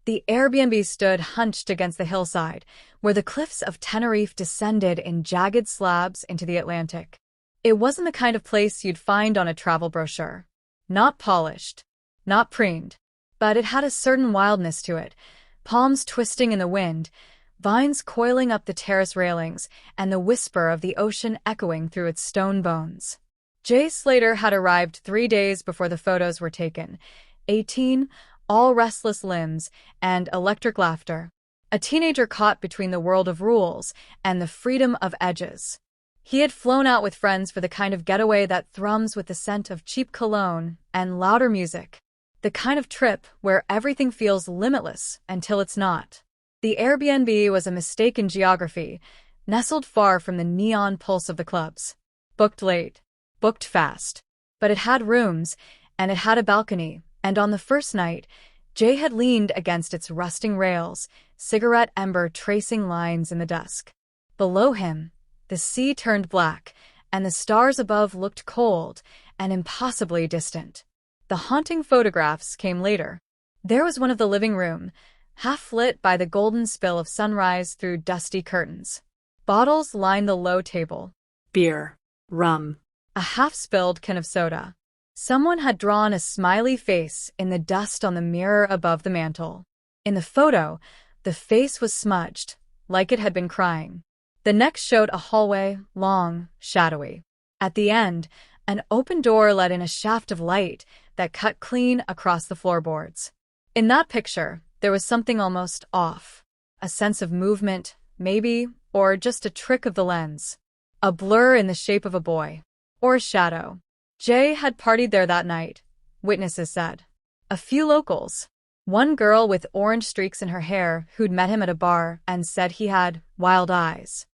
The Airbnb stood hunched against the hillside, where the cliffs of Tenerife descended in jagged slabs into the Atlantic. It wasn't the kind of place you'd find on a travel brochure. Not polished, not preened, but it had a certain wildness to it, palms twisting in the wind, vines coiling up the terrace railings, and the whisper of the ocean echoing through its stone bones. Jay Slater had arrived 3 days before the photos were taken, 18, all restless limbs and electric laughter. A teenager caught between the world of rules and the freedom of edges. He had flown out with friends for the kind of getaway that thrums with the scent of cheap cologne and louder music. The kind of trip where everything feels limitless until it's not. The Airbnb was a mistaken geography, nestled far from the neon pulse of the clubs. Booked late, booked fast. But it had rooms, and it had a balcony, and on the first night, Jay had leaned against its rusting rails, cigarette ember tracing lines in the dusk. Below him, the sea turned black, and the stars above looked cold and impossibly distant. The haunting photographs came later. There was one of the living room, half-lit by the golden spill of sunrise through dusty curtains. Bottles lined the low table. Beer, rum, a half-spilled can of soda. Someone had drawn a smiley face in the dust on the mirror above the mantel. In the photo, the face was smudged, like it had been crying. The next showed a hallway, long, shadowy. At the end, an open door let in a shaft of light that cut clean across the floorboards. In that picture, there was something almost off. A sense of movement, maybe, or just a trick of the lens. A blur in the shape of a boy. Or a shadow. Jay had partied there that night, witnesses said. A few locals. One girl with orange streaks in her hair who'd met him at a bar and said he had wild eyes.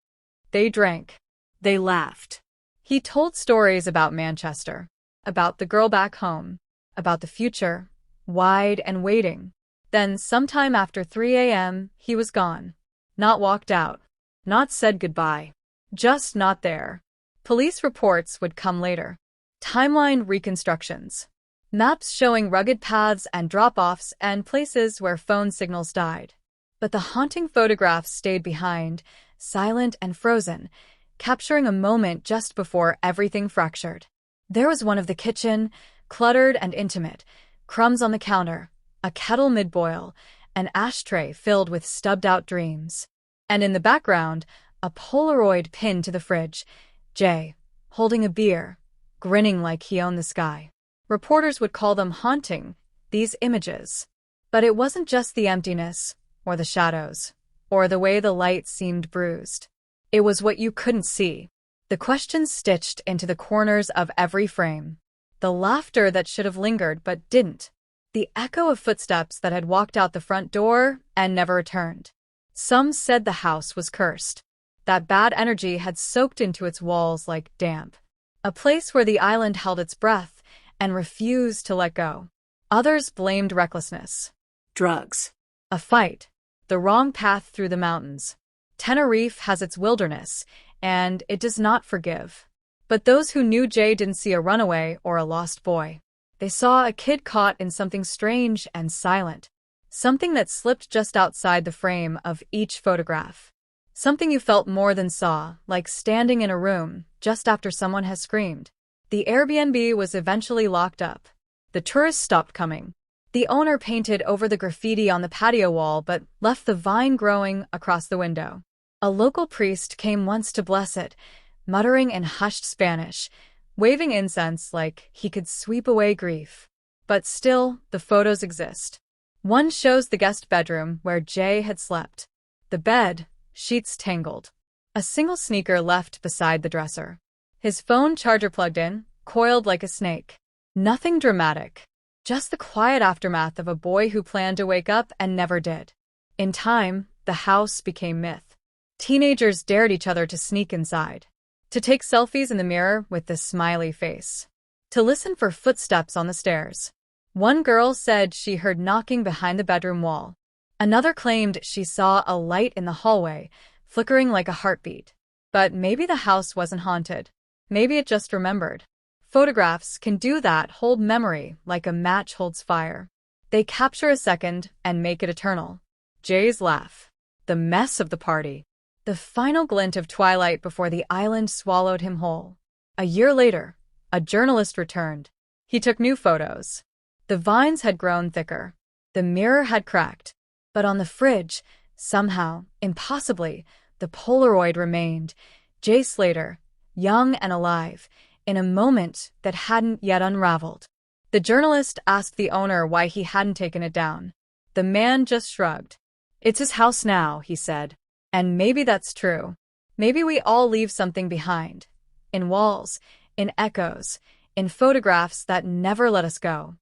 They drank. They laughed. He told stories about Manchester, about the girl back home, about the future, wide and waiting. Then, sometime after 3 a.m., he was gone. Not walked out. Not said goodbye. Just not there. Police reports would come later. Timeline reconstructions. Maps showing rugged paths and drop-offs and places where phone signals died. But the haunting photographs stayed behind, silent and frozen, capturing a moment just before everything fractured. There was one of the kitchen, cluttered and intimate, crumbs on the counter, a kettle mid-boil, an ashtray filled with stubbed-out dreams. And in the background, a Polaroid pinned to the fridge, Jay, holding a beer, grinning like he owned the sky. Reporters would call them haunting, these images. But it wasn't just the emptiness, or the shadows, or the way the light seemed bruised. It was what you couldn't see. The questions stitched into the corners of every frame. The laughter that should have lingered but didn't. The echo of footsteps that had walked out the front door and never returned. Some said the house was cursed. That bad energy had soaked into its walls like damp. A place where the island held its breath and refused to let go. Others blamed recklessness. Drugs. A fight. The wrong path through the mountains. Tenerife has its wilderness, and it does not forgive. But those who knew Jay didn't see a runaway or a lost boy. They saw a kid caught in something strange and silent. Something that slipped just outside the frame of each photograph. Something you felt more than saw, like standing in a room just after someone has screamed. The Airbnb was eventually locked up. The tourists stopped coming. The owner painted over the graffiti on the patio wall but left the vine growing across the window. A local priest came once to bless it, muttering in hushed Spanish, waving incense like he could sweep away grief. But still, the photos exist. One shows the guest bedroom where Jay had slept. The bed, sheets tangled. A single sneaker left beside the dresser. His phone charger plugged in, coiled like a snake. Nothing dramatic. Just the quiet aftermath of a boy who planned to wake up and never did. In time, the house became myth. Teenagers dared each other to sneak inside. To take selfies in the mirror with the smiley face. To listen for footsteps on the stairs. One girl said she heard knocking behind the bedroom wall. Another claimed she saw a light in the hallway, flickering like a heartbeat. But maybe the house wasn't haunted. Maybe it just remembered. Photographs can do that, hold memory like a match holds fire. They capture a second and make it eternal. Jay's laugh. The mess of the party. The final glint of twilight before the island swallowed him whole. A year later, a journalist returned. He took new photos. The vines had grown thicker. The mirror had cracked. But on the fridge, somehow, impossibly, the Polaroid remained. Jay Slater, young and alive, in a moment that hadn't yet unraveled. The journalist asked the owner why he hadn't taken it down. The man just shrugged. "It's his house now," he said. And maybe that's true. Maybe we all leave something behind. In walls, in echoes, in photographs that never let us go.